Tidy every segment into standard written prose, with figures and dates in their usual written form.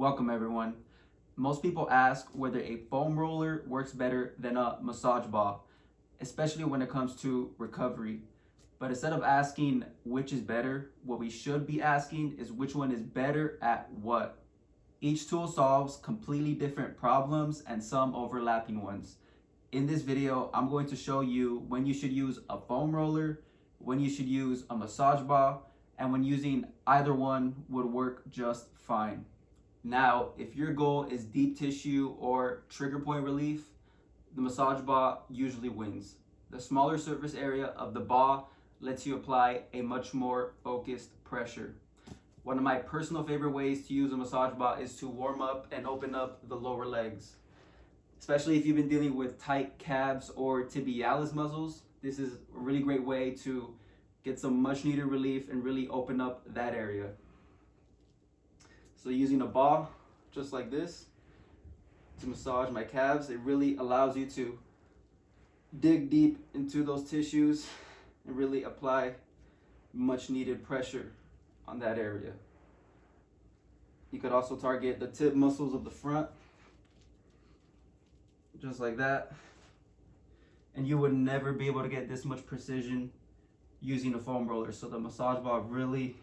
Welcome everyone. Most people ask whether a foam roller works better than a massage ball, especially when it comes to recovery. But instead of asking which is better, what we should be asking is which one is better at what. Each tool solves completely different problems and some overlapping ones. In this video, I'm going to show you when you should use a foam roller, when you should use a massage ball, and when using either one would work just fine. Now, if your goal is deep tissue or trigger point relief, the massage ball usually wins. The smaller surface area of the ball lets you apply a much more focused pressure. One of my personal favorite ways to use a massage ball is to warm up and open up the lower legs. Especially if you've been dealing with tight calves or tibialis muscles, this is a really great way to get some much needed relief and really open up that area. So using a ball just like this to massage my calves, it really allows you to dig deep into those tissues and really apply much needed pressure on that area. You could also target the tib muscles of the front, just like that. And you would never be able to get this much precision using a foam roller. So the massage ball really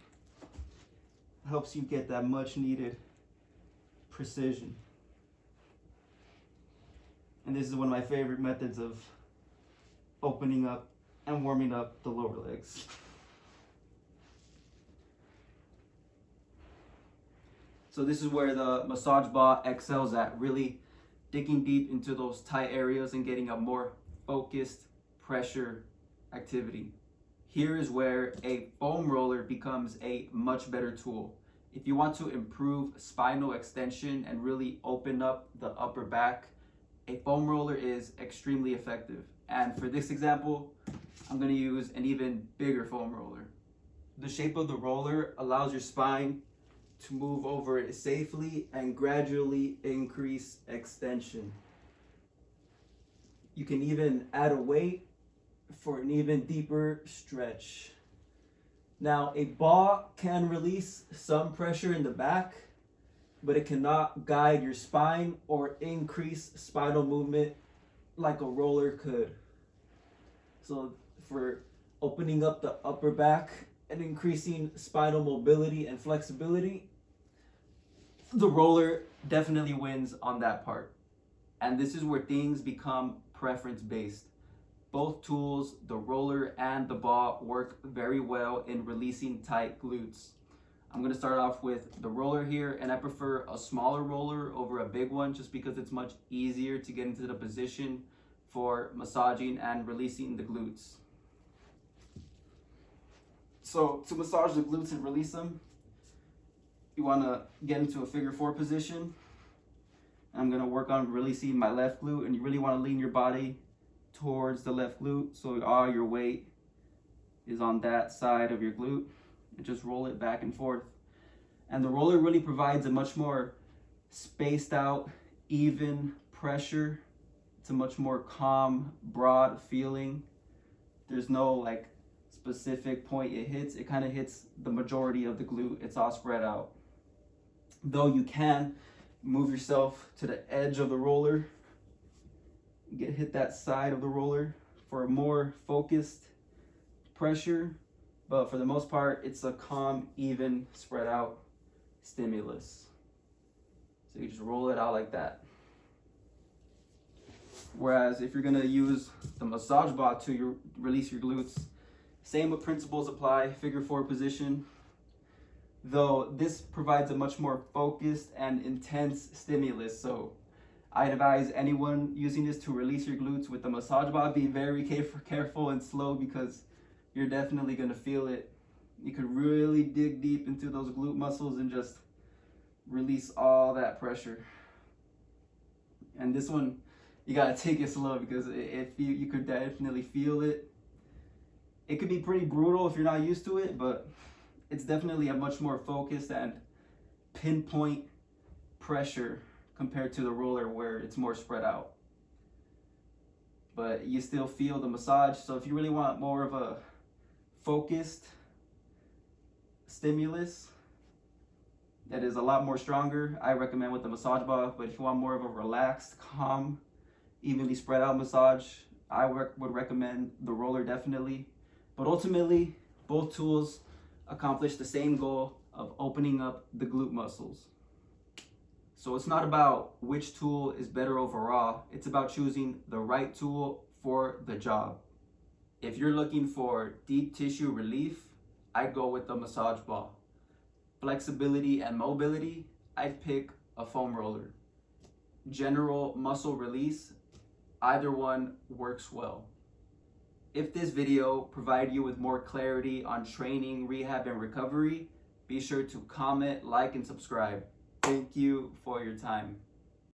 helps you get that much needed precision. And this is one of my favorite methods of opening up and warming up the lower legs. So this is where the massage ball excels at, really digging deep into those tight areas and getting a more focused pressure activity. Here is where a foam roller becomes a much better tool. If you want to improve spinal extension and really open up the upper back, a foam roller is extremely effective. And for this example, I'm going to use an even bigger foam roller. The shape of the roller allows your spine to move over it safely and gradually increase extension. You can even add a weight for an even deeper stretch. Now, a ball can release some pressure in the back, but it cannot guide your spine or increase spinal movement like a roller could. So for opening up the upper back and increasing spinal mobility and flexibility, the roller definitely wins on that part. And this is where things become preference based. Both tools, the roller and the ball, work very well in releasing tight glutes. I'm going to start off with the roller here, and I prefer a smaller roller over a big one just because it's much easier to get into the position for massaging and releasing the glutes. So to massage the glutes and release them, you want to get into a figure 4 position. I'm going to work on releasing my left glute, and you really want to lean your body towards the left glute so all your weight is on that side of your glute, and just roll it back and forth. And the roller really provides a much more spaced out, even pressure. It's a much more calm, broad feeling. There's no like specific point it hits. It kind of hits the majority of the glute. It's all spread out. Though you can move yourself to the edge of the roller, hit that side of the roller for a more focused pressure, but for the most part it's a calm, even, spread out stimulus. So you just roll it out like that. Whereas if you're going to use the massage ball to release your glutes, same principles apply. Figure 4 position, though this provides a much more focused and intense stimulus. So I'd advise anyone using this to release your glutes with the massage ball, be very careful and slow because you're definitely going to feel it. You could really dig deep into those glute muscles and just release all that pressure. And this one, you got to take it slow because you could definitely feel it. It could be pretty brutal if you're not used to it, but it's definitely a much more focused and pinpoint pressure compared to the roller where it's more spread out. But you still feel the massage. So if you really want more of a focused stimulus, that is a lot more stronger, I recommend with the massage ball. But if you want more of a relaxed, calm, evenly spread out massage, I would recommend the roller definitely. But ultimately, both tools accomplish the same goal of opening up the glute muscles. So it's not about which tool is better overall, it's about choosing the right tool for the job. If you're looking for deep tissue relief, I'd go with the massage ball. Flexibility and mobility, I'd pick a foam roller. General muscle release, either one works well. If this video provided you with more clarity on training, rehab, and recovery, be sure to comment, like, and subscribe. Thank you for your time.